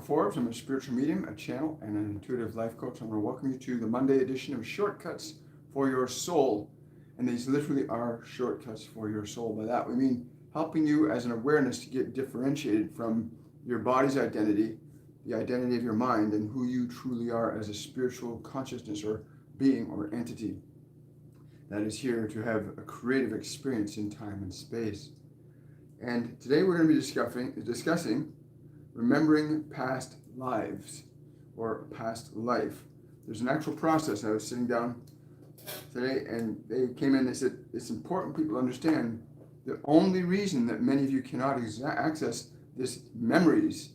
Forbes. I'm a spiritual medium, a channel, and an intuitive life coach. I want to welcome you to the Monday edition of Shortcuts for Your Soul. And these literally are shortcuts for your soul. By that, we mean helping you as an awareness to get differentiated from your body's identity, the identity of your mind, and who you truly are as a spiritual consciousness or being or entity that is here to have a creative experience in time and space. And today we're going to be discussing remembering past lives or past life. There's an actual process. I was sitting down today and they came in and they said, it's important people understand the only reason that many of you cannot access this memories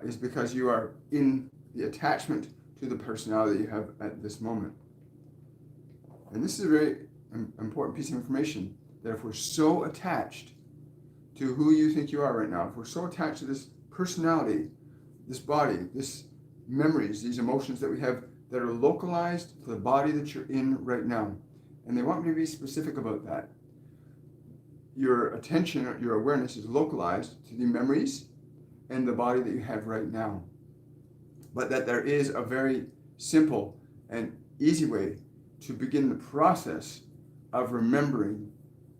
is because you are in the attachment to the personality you have at this moment. And this is a very important piece of information, that if we're so attached to who you think you are right now, if we're so attached to this personality, this body, this memories, these emotions that we have that are localized to the body that you're in right now. And they want me to be specific about that. Your attention, your awareness is localized to the memories and the body that you have right now. But that there is a very simple and easy way to begin the process of remembering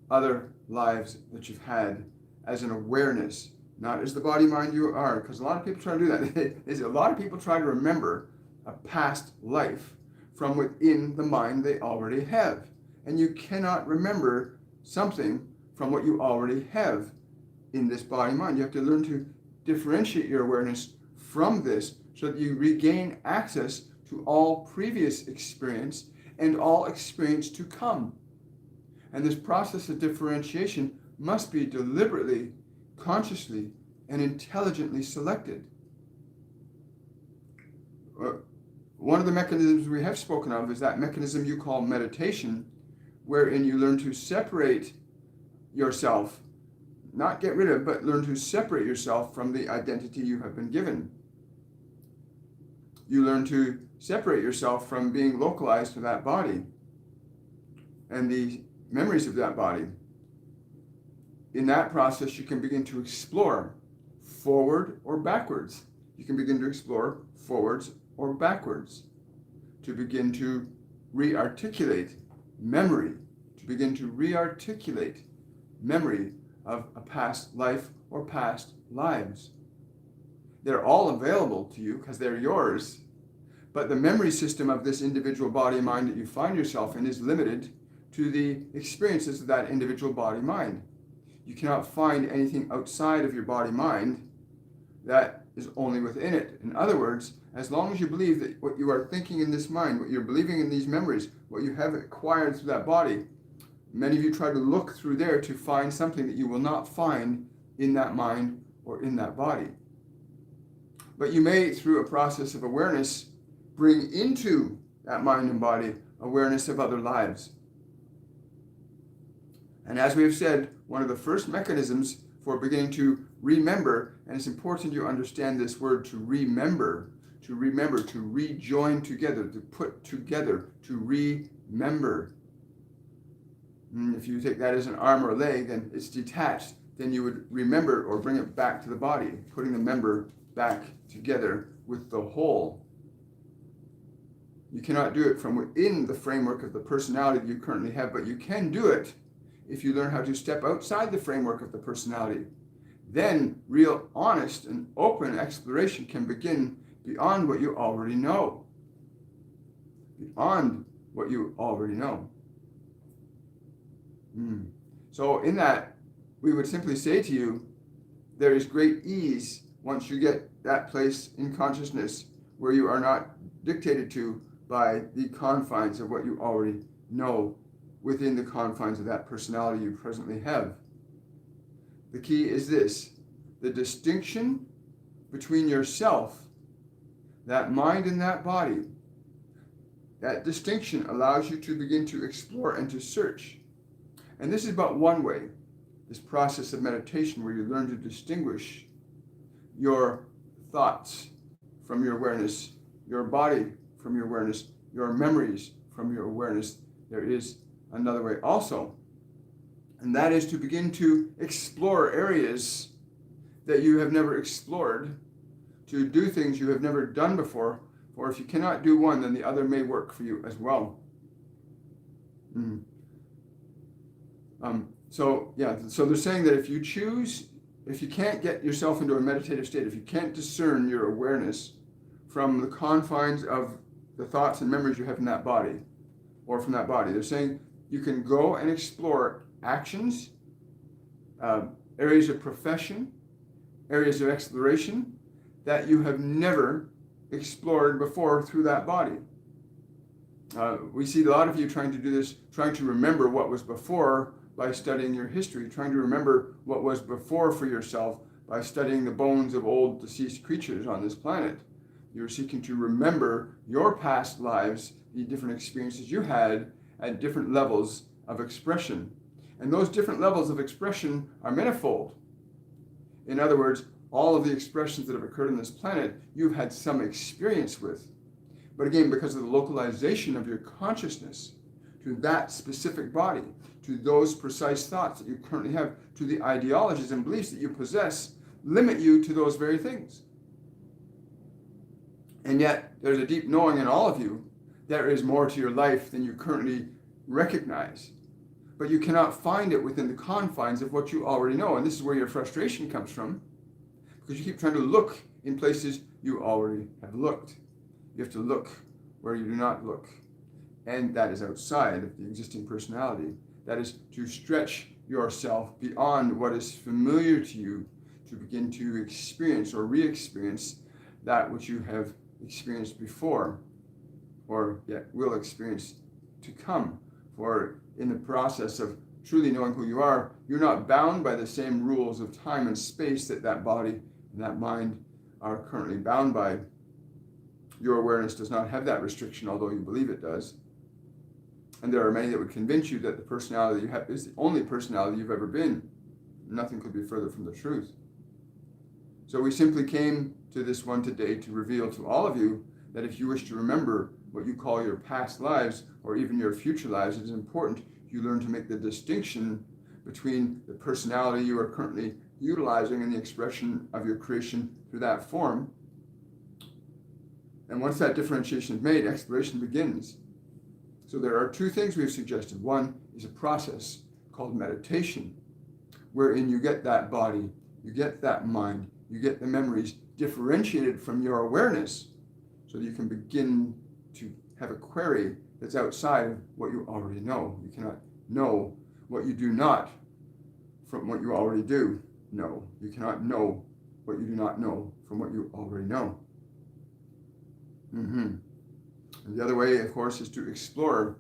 other lives that you've had as an awareness, not as the body mind you are, because a lot of people try to do that. A lot of people try to remember a past life from within the mind they already have. And you cannot remember something from what you already have in this body mind. You have to learn to differentiate your awareness from this so that you regain access to all previous experience and all experience to come. And this process of differentiation must be deliberately, consciously, and intelligently selected. One of the mechanisms we have spoken of is that mechanism you call meditation, wherein you learn to separate yourself, not get rid of, but learn to separate yourself from the identity you have been given. You learn to separate yourself from being localized to that body and the memories of that body. In that process, you can begin to explore forward or backwards. You can begin to explore forwards or backwards, to begin to re-articulate memory, to begin to re-articulate memory of a past life or past lives. They're all available to you because they're yours, but the memory system of this individual body mind that you find yourself in is limited to the experiences of that individual body mind. You cannot find anything outside of your body mind that is only within it. In other words, as long as you believe that what you are thinking in this mind, what you're believing in these memories, what you have acquired through that body, many of you try to look through there to find something that you will not find in that mind or in that body. But you may, through a process of awareness, bring into that mind and body awareness of other lives. And as we have said, one of the first mechanisms for beginning to remember, and it's important you understand this word to remember, to rejoin together, to put together, to remember. If you take that as an arm or a leg, then it's detached. Then you would remember or bring it back to the body, putting the member back together with the whole. You cannot do it from within the framework of the personality that you currently have, but you can do it if you learn how to step outside the framework of the personality. Then real honest and open exploration can begin beyond what you already know. Beyond what you already know. So in that, we would simply say to you, there is great ease once you get that place in consciousness where you are not dictated to by the confines of what you already know within the confines of that personality you presently have. The key is this: the distinction between yourself, that mind and that body. That distinction allows you to begin to explore and to search. And this is but one way, this process of meditation where you learn to distinguish your thoughts from your awareness, your body from your awareness, your memories from your awareness. There is another way also, and that is to begin to explore areas that you have never explored to do things you have never done before, or if you cannot do one, then the other may work for you as well. So they're saying that if you can't get yourself into a meditative state, if you can't discern your awareness from the confines of the thoughts and memories you have in that body, or from that body, they're saying you can go and explore actions, areas of profession, areas of exploration that you have never explored before through that body. We see a lot of you trying to do this, trying to remember what was before by studying your history, trying to remember what was before for yourself by studying the bones of old deceased creatures on this planet. You're seeking to remember your past lives, the different experiences you had at different levels of expression. And those different levels of expression are manifold. In other words, all of the expressions that have occurred on this planet, you've had some experience with. But again, because of the localization of your consciousness to that specific body, to those precise thoughts that you currently have, to the ideologies and beliefs that you possess, limit you to those very things. And yet, there's a deep knowing in all of you, there is more to your life than you currently recognize. But you cannot find it within the confines of what you already know. And this is where your frustration comes from, because you keep trying to look in places you already have looked. You have to look where you do not look. And that is outside of the existing personality. That is to stretch yourself beyond what is familiar to you, to begin to experience or re-experience that which you have experienced before, or yet will experience to come. For in the process of truly knowing who you are, you're not bound by the same rules of time and space that body and that mind are currently bound by. Your awareness does not have that restriction, although you believe it does. And there are many that would convince you that the personality you have is the only personality you've ever been. Nothing could be further from the truth. So we simply came to this one today to reveal to all of you that if you wish to remember what you call your past lives, or even your future lives, it is important you learn to make the distinction between the personality you are currently utilizing in the expression of your creation through that form. And once that differentiation is made, exploration begins. So there are two things we've suggested. One is a process called meditation, wherein you get that body, you get that mind, you get the memories differentiated from your awareness, so that you can begin to have a query that's outside of what you already know. You cannot know what you do not from what you already do know. You cannot know what you do not know from what you already know. And the other way, of course, is to explore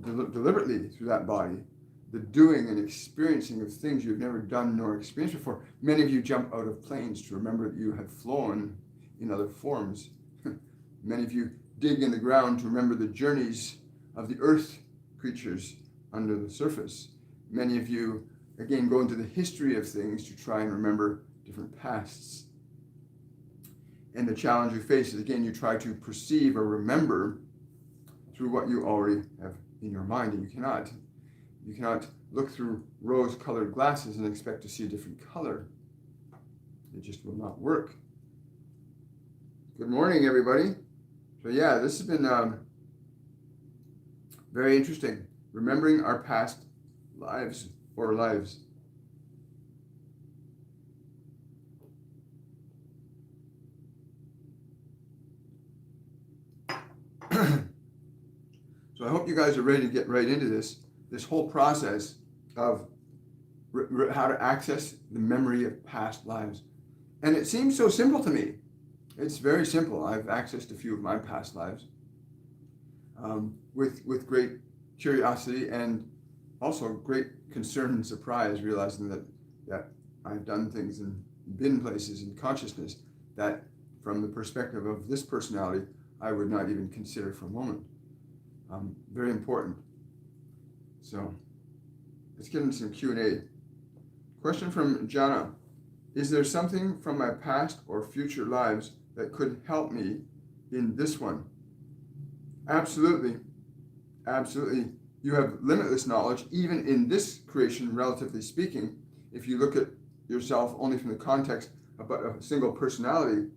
deliberately through that body the doing and experiencing of things you've never done nor experienced before. Many of you jump out of planes to remember that you have flown in other forms. Many of you dig in the ground to remember the journeys of the earth creatures under the surface. Many of you, again, go into the history of things to try and remember different pasts. And the challenge you face is, again, you try to perceive or remember through what you already have in your mind, and you cannot. You cannot look through rose-colored glasses and expect to see a different color. It just will not work. Good morning, everybody. So yeah, this has been very interesting. Remembering our past lives or lives. So I hope you guys are ready to get right into this whole process of how to access the memory of past lives. And it seems so simple to me. It's very simple. I've accessed a few of my past lives with great curiosity and also great concern and surprise, realizing that I've done things and been places in consciousness that, from the perspective of this personality, I would not even consider for a moment. Very important. So let's get into some Q&A. Question from Jana. Is there something from my past or future lives that could help me in this one? Absolutely. Absolutely. You have limitless knowledge, even in this creation, relatively speaking. If you look at yourself only from the context of a single personality,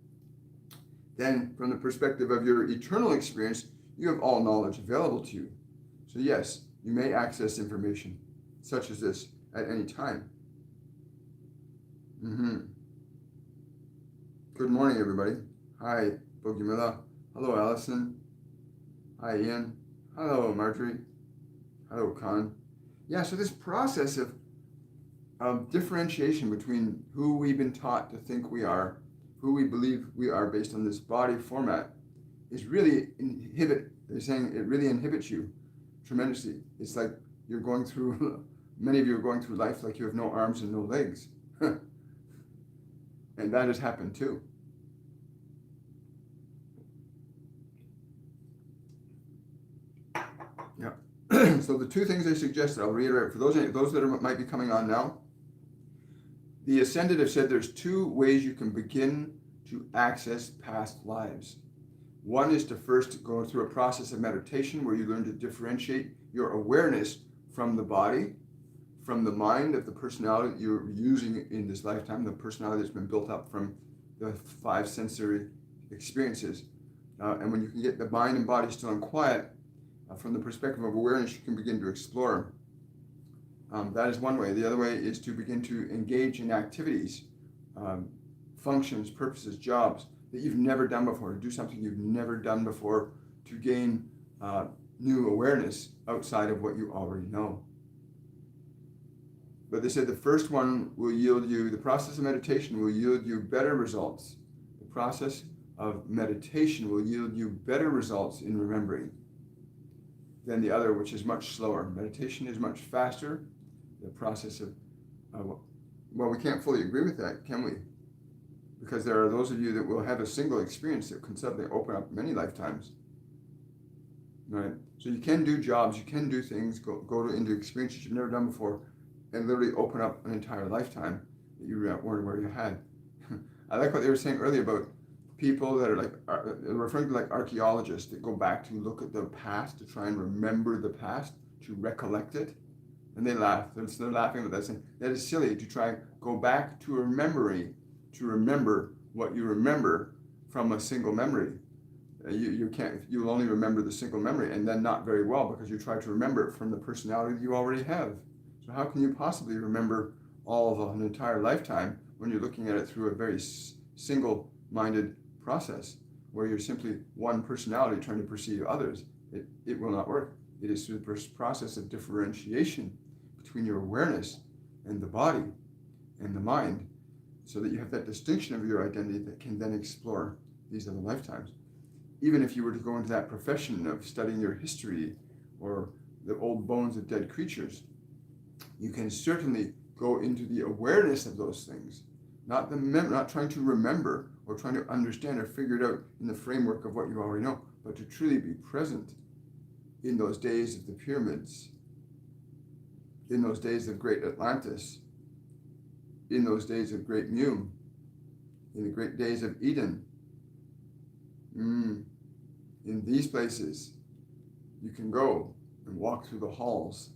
then from the perspective of your eternal experience, you have all knowledge available to you. So yes, you may access information such as this at any time. Good morning, everybody. Hi, Bogumila. Hello, Allison. Hi, Ian. Hello, Marjorie. Hello, Khan. Yeah, so this process of differentiation between who we've been taught to think we are, who we believe we are based on this body format, is really they're saying it really inhibits you tremendously. It's like you're going through, many of you are going through life like you have no arms and no legs. And that has happened too. Yeah. So the two things I suggested, I'll reiterate for those that might be coming on now. The Ascended have said there's two ways you can begin to access past lives. One is to first go through a process of meditation where you learn to differentiate your awareness from the body, from the mind of the personality that you're using in this lifetime, the personality that's been built up from the 5 sensory experiences. And when you can get the mind and body still in quiet, from the perspective of awareness, you can begin to explore. That is one way. The other way is to begin to engage in activities, functions, purposes, jobs that you've never done before, to do something you've never done before, to gain new awareness outside of what you already know. But they said the first one will yield you, the process of meditation will yield you better results. The process of meditation will yield you better results in remembering than the other, which is much slower. Meditation is much faster. The process of, well, we can't fully agree with that, can we? Because there are those of you that will have a single experience that can suddenly open up many lifetimes. Right? So you can do jobs, you can do things, go into experiences you've never done before, and literally open up an entire lifetime that you weren't aware you had. I like what they were saying earlier about people that are like, referring to like archaeologists that go back to look at the past, to try and remember the past, to recollect it. And they laugh. They're laughing at that, saying that is silly to try and go back to a memory, to remember what you remember from a single memory. You can't. You'll only remember the single memory, and then not very well, because you try to remember it from the personality that you already have. So how can you possibly remember all of an entire lifetime when you're looking at it through a very single-minded process, where you're simply one personality trying to perceive others? It will not work. It is through the process of differentiation between your awareness and the body and the mind, so that you have that distinction of your identity that can then explore these other lifetimes. Even if you were to go into that profession of studying your history or the old bones of dead creatures, you can certainly go into the awareness of those things, not trying to remember or trying to understand or figure it out in the framework of what you already know, but to truly be present in those days of the pyramids, in those days of great Atlantis, in those days of great Mu, in the great days of Eden. In these places, you can go and walk through the halls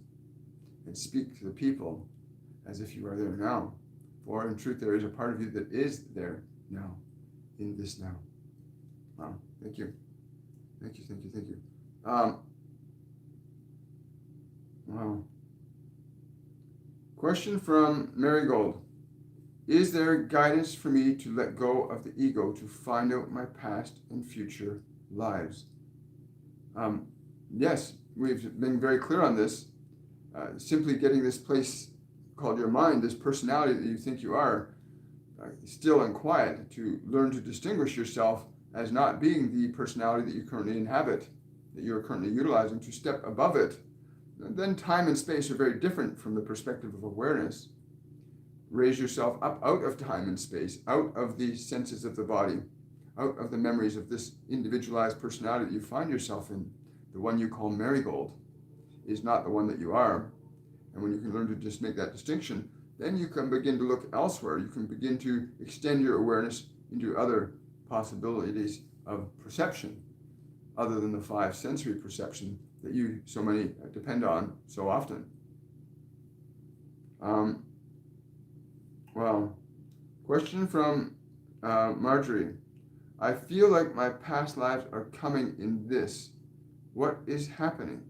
and speak to the people as if you are there now. For in truth, there is a part of you that is there now, in this now. Wow, thank you. Thank you, thank you, thank you. Wow. Question from Marigold. Is there guidance for me to let go of the ego to find out my past and future lives? Yes, we've been very clear on this. Simply getting this place called your mind, this personality that you think you are, still and quiet, to learn to distinguish yourself as not being the personality that you currently inhabit, that you're currently utilizing, to step above it. And then time and space are very different from the perspective of awareness. Raise yourself up out of time and space, out of the senses of the body, out of the memories of this individualized personality that you find yourself in. The one you call Marigold is not the one that you are. And when you can learn to just make that distinction, then you can begin to look elsewhere. You can begin to extend your awareness into other possibilities of perception, other than the 5 sensory perception that you so many depend on so often. Well, question from Marjorie. I feel like my past lives are coming in this. What is happening?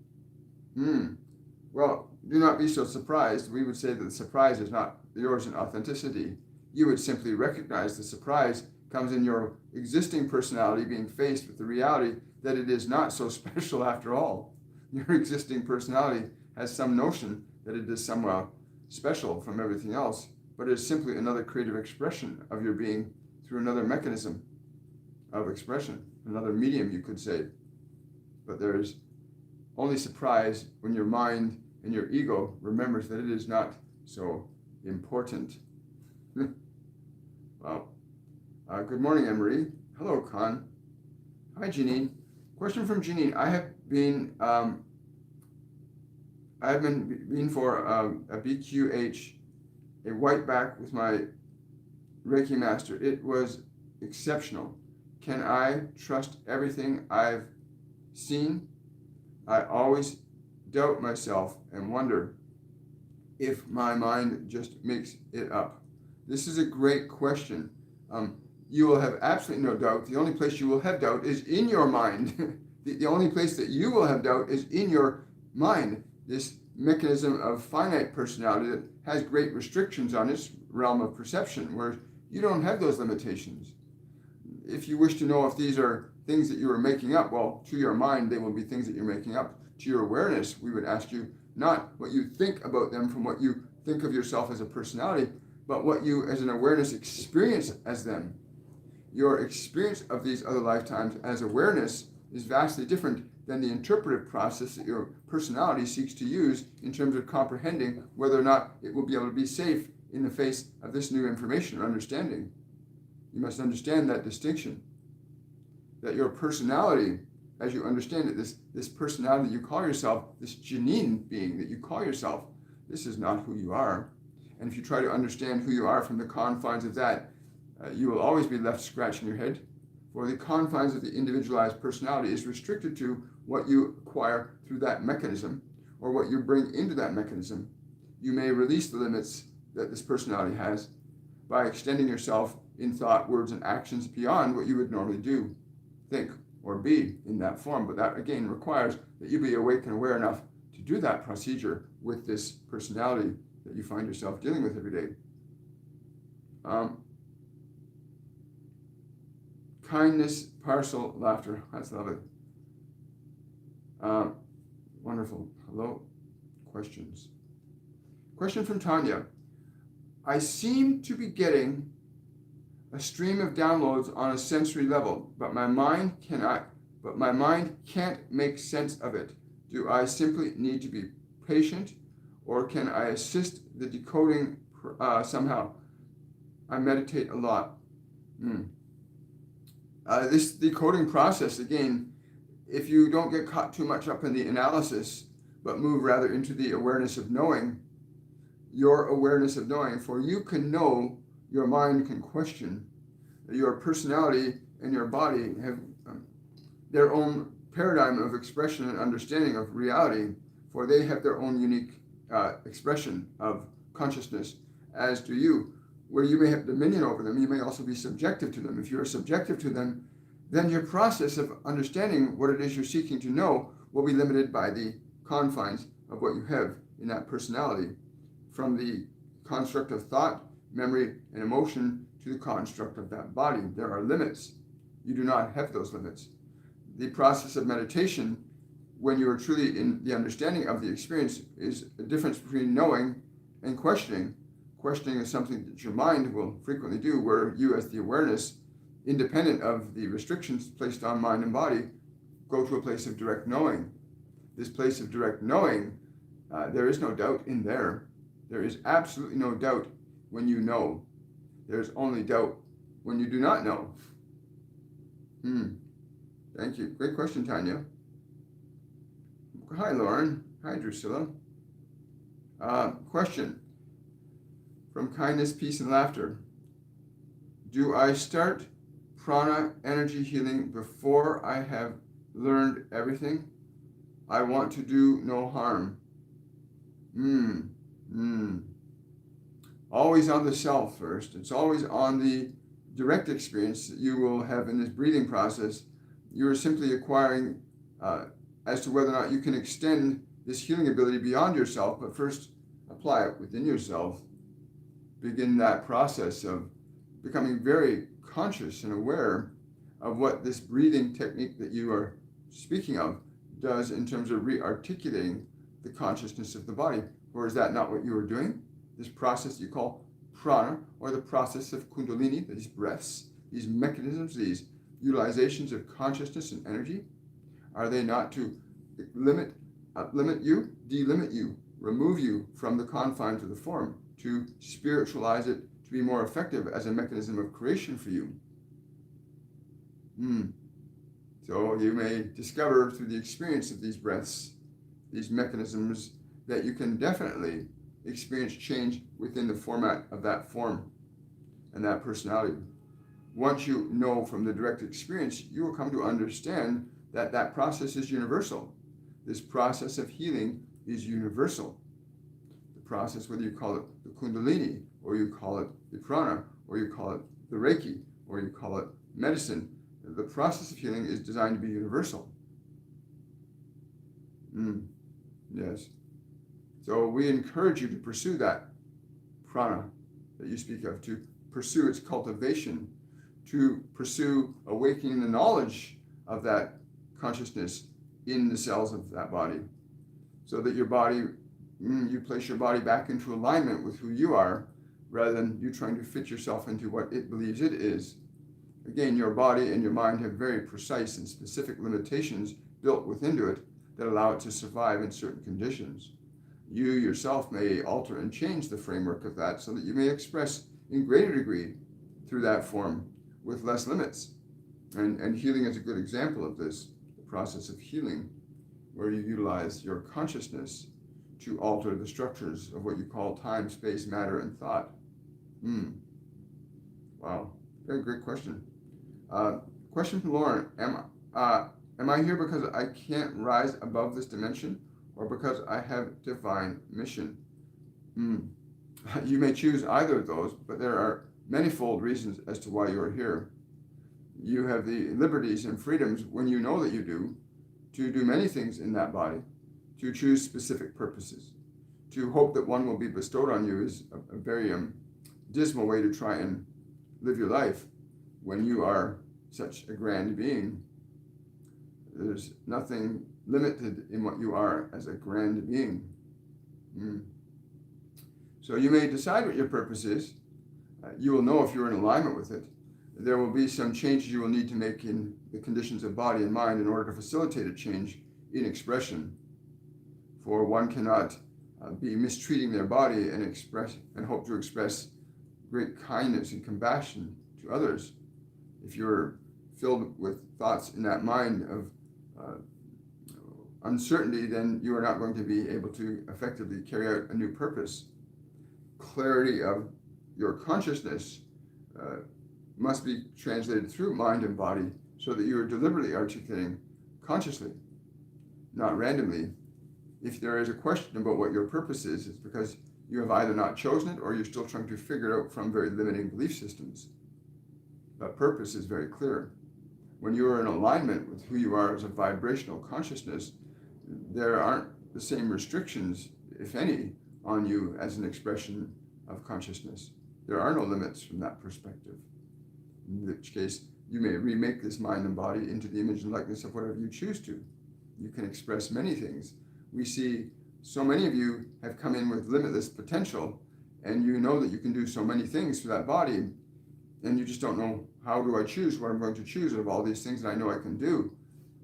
Well, do not be so surprised. We would say that the surprise is not yours in authenticity. You would simply recognize the surprise comes in your existing personality being faced with the reality that it is not so special after all. Your existing personality has some notion that it is somehow special from everything else, but it is simply another creative expression of your being through another mechanism of expression, another medium, you could say. But there is only surprise when your mind and your ego remembers that it is not so important. Well, good morning, Emery. Hello, Con. Hi, Janine. Question from Janine. I have been for a BQH, a white back with my Reiki master. It was exceptional. Can I trust everything I've seen? I always doubt myself and wonder if my mind just makes it up. This is a great question. You will have absolutely no doubt. The only place you will have doubt is in your mind. The only place that you will have doubt is in your mind. This mechanism of finite personality that has great restrictions on its realm of perception, where you don't have those limitations. If you wish to know if these are things that you are making up, well, to your mind, they will be things that you're making up. To your awareness, we would ask you not what you think about them from what you think of yourself as a personality, but what you as an awareness experience as them. Your experience of these other lifetimes as awareness is vastly different than the interpretive process that your personality seeks to use in terms of comprehending whether or not it will be able to be safe in the face of this new information or understanding. You must understand that distinction, that your personality, as you understand it, this personality you call yourself, this Janine being that you call yourself, this is not who you are. And if you try to understand who you are from the confines of that, you will always be left scratching your head, for the confines of the individualized personality is restricted to what you acquire through that mechanism or what you bring into that mechanism. You may release the limits that this personality has by extending yourself in thought, words, and actions beyond what you would normally do, think, or be in that form. But that, again, requires that you be awake and aware enough to do that procedure with this personality that you find yourself dealing with every day. Kindness, parcel, laughter. That's lovely. Wonderful. Hello. Questions. Question from Tanya. I seem to be getting a stream of downloads on a sensory level, but my mind can't make sense of it. Do I simply need to be patient, or can I assist the decoding somehow? I meditate a lot. This decoding process, again, if you don't get caught too much up in the analysis, but move rather into the awareness of knowing, your awareness of knowing, for you can know, your mind can question. Your personality and your body have their own paradigm of expression and understanding of reality, for they have their own unique expression of consciousness, as do you. Where you may have dominion over them, you may also be subjective to them. If you are subjective to them, then your process of understanding what it is you're seeking to know will be limited by the confines of what you have in that personality, from the construct of thought, memory, and emotion to the construct of that body. There are limits. You do not have those limits. The process of meditation, when you are truly in the understanding of the experience, is a difference between knowing and questioning. Questioning is something that your mind will frequently do, where you, as the awareness, independent of the restrictions placed on mind and body, go to a place of direct knowing. This place of direct knowing, there is no doubt in there. There is absolutely no doubt when you know. There's only doubt when you do not know. Thank you. Great question, Tanya. Hi, Lauren. Hi, Drusilla. Question from Kindness, Peace, and Laughter. Do I start prana energy healing before I have learned everything? I want to do no harm. Always on the self first. It's always on the direct experience that you will have in this breathing process, you are simply acquiring as to whether or not you can extend this healing ability beyond yourself, but first apply it within yourself. Begin that process of becoming very conscious and aware of what this breathing technique that you are speaking of does in terms of re-articulating the consciousness of the body. Or is that not what you are doing? This process you call prana, or the process of kundalini, these breaths, these mechanisms, these utilizations of consciousness and energy, are they not to limit you, delimit you, remove you from the confines of the form, to spiritualize it, to be more effective as a mechanism of creation for you? So you may discover through the experience of these breaths, these mechanisms, that you can definitely experience change within the format of that form and that personality. Once you know from the direct experience, you will come to understand that that process is universal. This process of healing is universal. The process, whether you call it the kundalini, or you call it the prana, or you call it the reiki, or you call it medicine, the process of healing is designed to be universal. Yes. So we encourage you to pursue that prana that you speak of, to pursue its cultivation, to pursue awakening the knowledge of that consciousness in the cells of that body, so that your body, you place your body back into alignment with who you are, rather than you trying to fit yourself into what it believes it is. Again, your body and your mind have very precise and specific limitations built within it that allow it to survive in certain conditions. You yourself may alter and change the framework of that so that you may express in greater degree through that form with less limits. And healing is a good example of this, the process of healing, where you utilize your consciousness to alter the structures of what you call time, space, matter, and thought. Wow, very great question. Question from Lauren. Am I here because I can't rise above this dimension, or because I have divine mission? You may choose either of those, but there are manifold reasons as to why you are here. You have the liberties and freedoms, when you know that you do, to do many things in that body, to choose specific purposes. To hope that one will be bestowed on you is a very dismal way to try and live your life when you are such a grand being. There's nothing limited in what you are as a grand being. So you may decide what your purpose is. You will know if you're in alignment with it. There will be some changes you will need to make in the conditions of body and mind in order to facilitate a change in expression. For one cannot be mistreating their body and hope to express great kindness and compassion to others. If you're filled with thoughts in that mind of uncertainty, then you are not going to be able to effectively carry out a new purpose. Clarity of your consciousness must be translated through mind and body, so that you are deliberately articulating consciously, not randomly. If there is a question about what your purpose is, it's because you have either not chosen it, or you're still trying to figure it out from very limiting belief systems. But purpose is very clear. When you are in alignment with who you are as a vibrational consciousness, there aren't the same restrictions, if any, on you as an expression of consciousness. There are no limits from that perspective. In which case, you may remake this mind and body into the image and likeness of whatever you choose to. You can express many things. We see so many of you have come in with limitless potential, and you know that you can do so many things for that body, and you just don't know, how do I choose what I'm going to choose of all these things that I know I can do?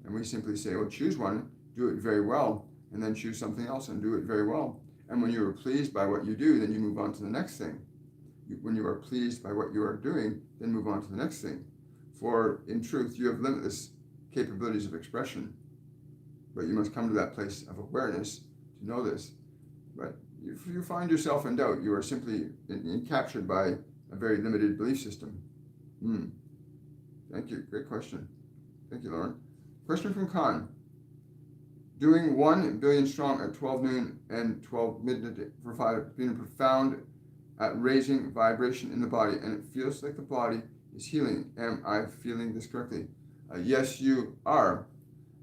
And we simply say, well, choose one, do it very well, and then choose something else and do it very well. And when you are pleased by what you do, then you move on to the next thing. When you are pleased by what you are doing, then move on to the next thing. For in truth, you have limitless capabilities of expression, but you must come to that place of awareness to know this. But if you find yourself in doubt, you are simply captured by a very limited belief system. Thank you. Great question. Thank you, Lauren. Question from Khan. Doing 1 billion strong at 12 noon and 12 midnight for 5, being profound at raising vibration in the body, and it feels like the body is healing. Am I feeling this correctly? Yes, you are.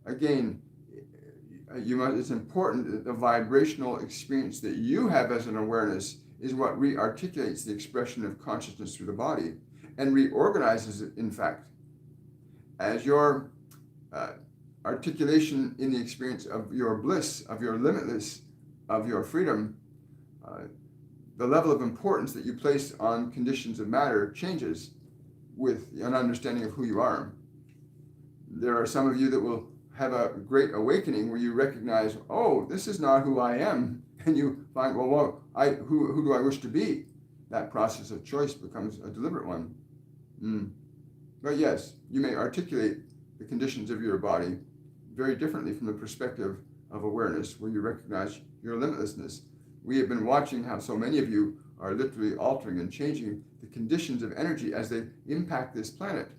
Again, it's important that the vibrational experience that you have as an awareness is what re-articulates the expression of consciousness through the body and reorganizes it, in fact. As your articulation in the experience of your bliss, of your limitless, of your freedom, the level of importance that you place on conditions of matter changes with an understanding of who you are. There are some of you that will have a great awakening where you recognize, oh, this is not who I am. And you find, who do I wish to be? That process of choice becomes a deliberate one. But yes, you may articulate the conditions of your body very differently from the perspective of awareness, where you recognize your limitlessness. We have been watching how so many of you are literally altering and changing the conditions of energy as they impact this planet.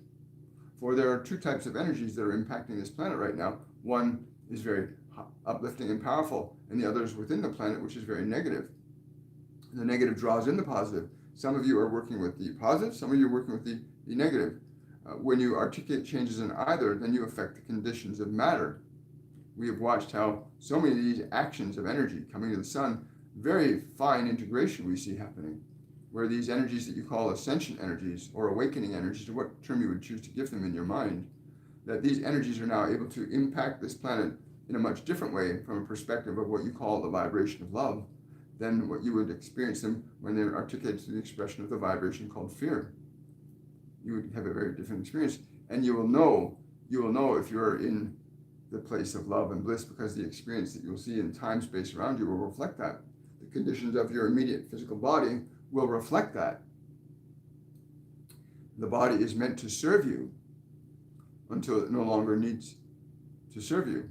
For there are two types of energies that are impacting this planet right now. One is very uplifting and powerful, and the other is within the planet, which is very negative. And the negative draws in the positive. Some of you are working with the positive, some of you are working with the negative. When you articulate changes in either, then you affect the conditions of matter. We have watched how so many of these actions of energy coming to the sun, very fine integration we see happening, where these energies that you call ascension energies or awakening energies, or what term you would choose to give them in your mind, that these energies are now able to impact this planet in a much different way from a perspective of what you call the vibration of love than what you would experience them when they're articulated through the expression of the vibration called fear. You would have a very different experience, and you will know if you're in the place of love and bliss, because the experience that you'll see in time space around you will reflect that. The conditions of your immediate physical body will reflect that. The body is meant to serve you until it no longer needs to serve you.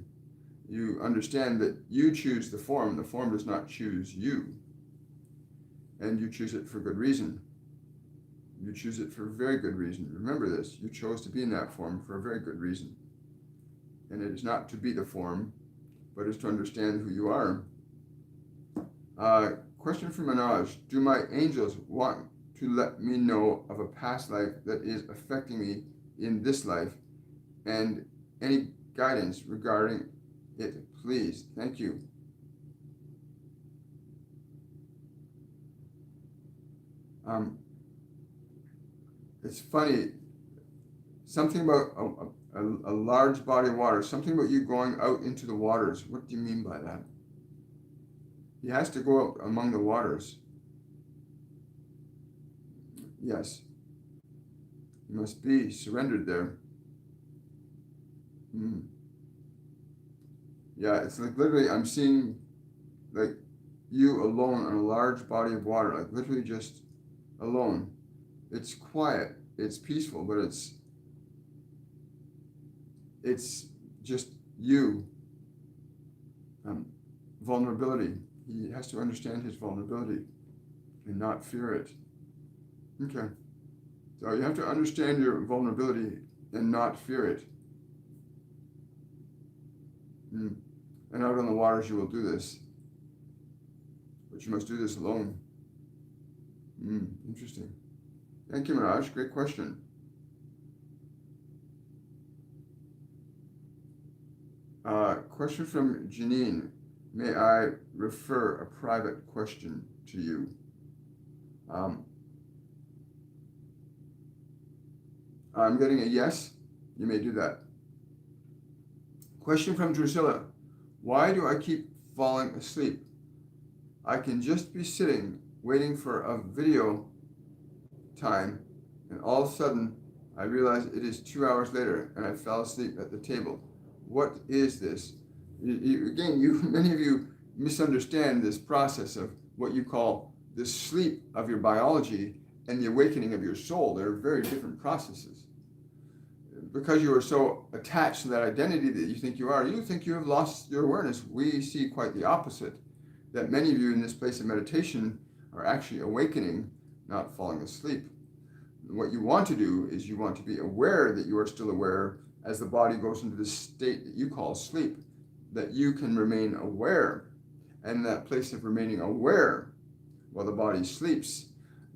You understand that you choose the form does not choose you. And you choose it for good reason. You choose it for a very good reason. Remember this, you chose to be in that form for a very good reason. And it is not to be the form, but is to understand who you are. Question from Manoj: do my angels want to let me know of a past life that is affecting me in this life, and any guidance regarding it, please? Thank you. It's funny, something about a large body of water, something about you going out into the waters. What do you mean by that? He has to go out among the waters. Yes. He must be surrendered there. Yeah, it's like literally I'm seeing like you alone on a large body of water, like literally just alone. It's quiet, it's peaceful, but it's just you. Vulnerability. He has to understand his vulnerability and not fear it. Okay. So you have to understand your vulnerability and not fear it. And out on the waters you will do this. But you must do this alone. Interesting. Thank you, Mirage. Great question. Question from Janine. May I refer a private question to you? I'm getting a yes. You may do that. Question from Drusilla. Why do I keep falling asleep? I can just be sitting waiting for a video time, and all of a sudden I realize it is 2 hours later and I fell asleep at the table. What is this? Many of you misunderstand this process of what you call the sleep of your biology and the awakening of your soul. They're very different processes. Because you are so attached to that identity that you think you are, you think you have lost your awareness. We see quite the opposite, that many of you in this place of meditation are actually awakening, not falling asleep. What you want to do is you want to be aware that you are still aware as the body goes into this state that you call sleep, that you can remain aware. And that place of remaining aware while the body sleeps,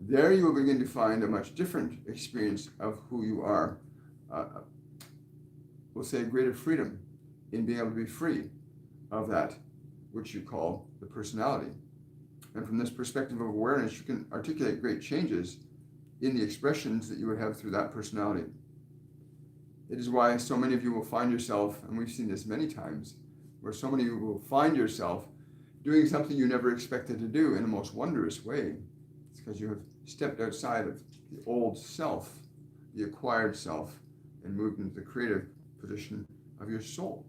there you will begin to find a much different experience of who you are. We'll say greater freedom in being able to be free of that which you call the personality. And from this perspective of awareness, you can articulate great changes in the expressions that you would have through that personality. It is why so many of you will find yourself, and we've seen this many times, where so many of you will find yourself doing something you never expected to do in a most wondrous way. It's because you have stepped outside of the old self, the acquired self, and moved into the creative position of your soul,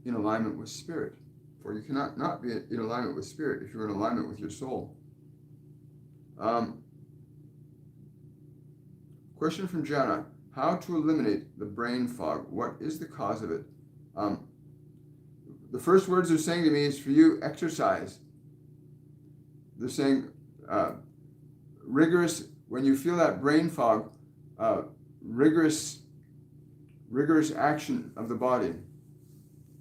in alignment with spirit. For you cannot not be in alignment with spirit if you're in alignment with your soul. Question from Jana: how to eliminate the brain fog? What is the cause of it? The first words they're saying to me is for you, exercise. They're saying rigorous, when you feel that brain fog, rigorous action of the body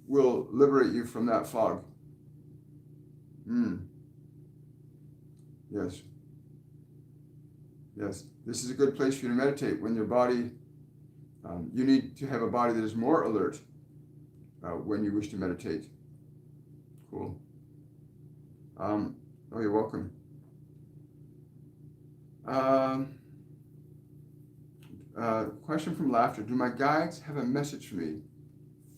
will liberate you from that fog. Yes. Yes. This is a good place for you to meditate when your body, you need to have a body that is more alert when you wish to meditate. Cool. Oh, you're welcome. Question from Laughter. Do my guides have a message for me?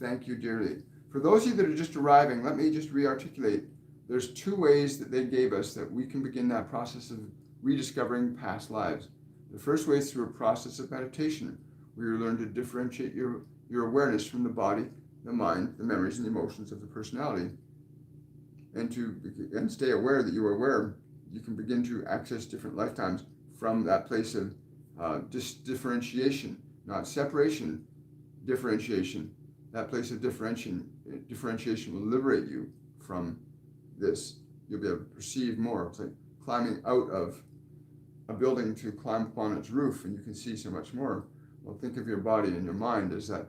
Thank you dearly. For those of you that are just arriving, let me just re-articulate. There's two ways that they gave us that we can begin that process of rediscovering past lives. The first way is through a process of meditation, where you learn to differentiate your awareness from the body, the mind, the memories, and the emotions of the personality. And stay aware that you are aware. You can begin to access different lifetimes from that place of differentiation, not separation, differentiation. That place of differentiation will liberate you from this. You'll be able to perceive more. It's like climbing out of a building to climb upon its roof, and you can see so much more. Well, think of your body and your mind as that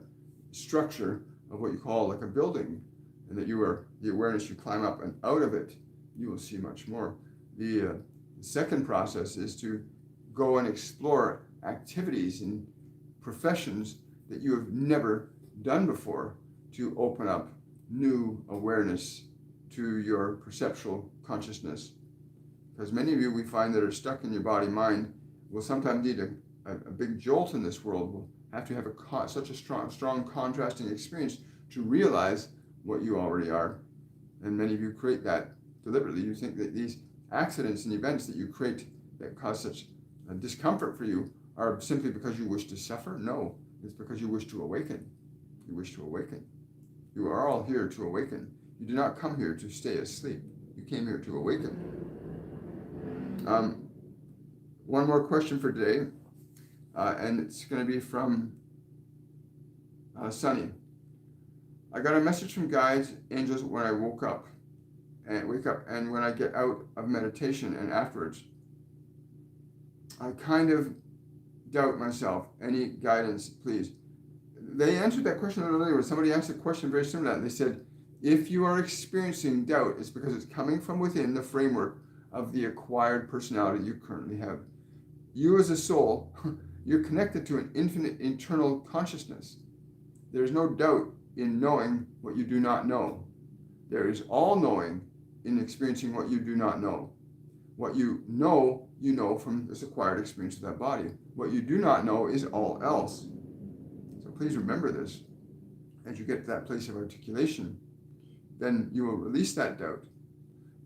structure of what you call like a building, and that you are the awareness you climb up, and out of it, you will see much more. The second process is to go and explore activities and professions that you have never done before, to open up new awareness to your perceptual consciousness. Because many of you we find that are stuck in your body mind will sometimes need a big jolt in this world, will have to have such a strong contrasting experience to realize what you already are. And many of you create that deliberately. You think that these accidents and events that you create that cause such discomfort for you are simply because you wish to suffer. No, it's because you wish to awaken. You wish to awaken. You are all here to awaken. You do not come here to stay asleep. You came here to awaken. One more question for today, and it's going to be from Sunny. I got a message from guides, angels when I wake up, and when I get out of meditation and afterwards. I kind of doubt myself. Any guidance, please? They answered that question a little earlier. Somebody asked a question very similar to that. They said, if you are experiencing doubt, it's because it's coming from within the framework of the acquired personality you currently have. You as a soul, you're connected to an infinite internal consciousness. There is no doubt in knowing what you do not know. There is all knowing in experiencing what you do not know. What you know from this acquired experience of that body. What you do not know is all else. So please remember this. As you get to that place of articulation, then you will release that doubt.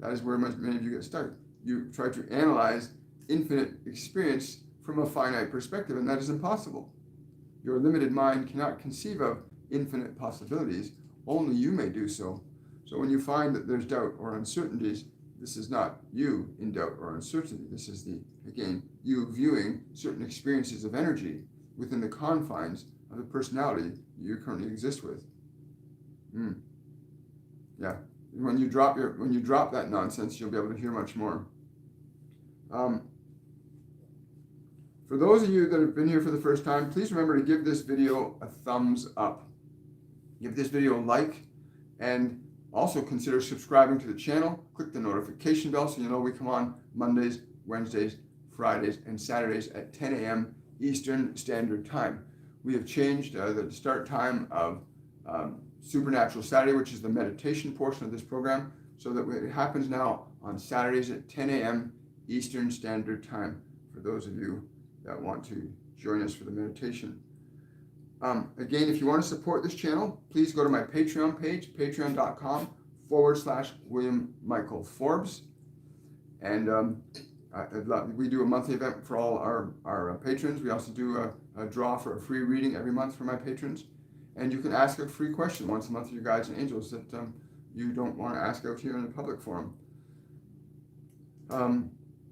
That is where many of you get stuck. You try to analyze infinite experience from a finite perspective, and that is impossible. Your limited mind cannot conceive of infinite possibilities. Only you may do so. So when you find that there's doubt or uncertainties, this is not you in doubt or uncertainty. This is you viewing certain experiences of energy within the confines of the personality you currently exist with. Yeah. When you drop that nonsense, you'll be able to hear much more. For those of you that have been here for the first time, please remember to give this video a thumbs up. Give this video a like, and also consider subscribing to the channel. Click the notification bell so you know we come on Mondays, Wednesdays, Fridays, and Saturdays at 10 a.m. Eastern Standard Time. We have changed the start time of Supernatural Saturday, which is the meditation portion of this program, so that it happens now on Saturdays at 10 a.m. Eastern Standard Time, for those of you that want to join us for the meditation. Again, if you want to support this channel, please go to my Patreon page, patreon.com/William Michael Forbes. And we do a monthly event for all our patrons. We also do a draw for a free reading every month for my patrons. And you can ask a free question once a month to your guides and angels that you don't want to ask out here in the public forum.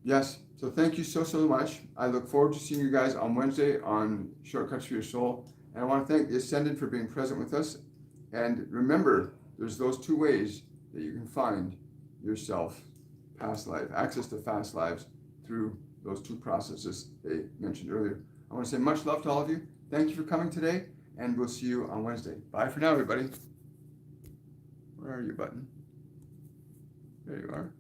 Yes, so thank you so much. I look forward to seeing you guys on Wednesday on Shortcuts for Your Soul. And I want to thank the Ascended for being present with us. And remember, there's those two ways that you can find yourself, past life, access to past lives through those two processes they mentioned earlier. I want to say much love to all of you. Thank you for coming today, and we'll see you on Wednesday. Bye for now, everybody. Where are you, button? There you are.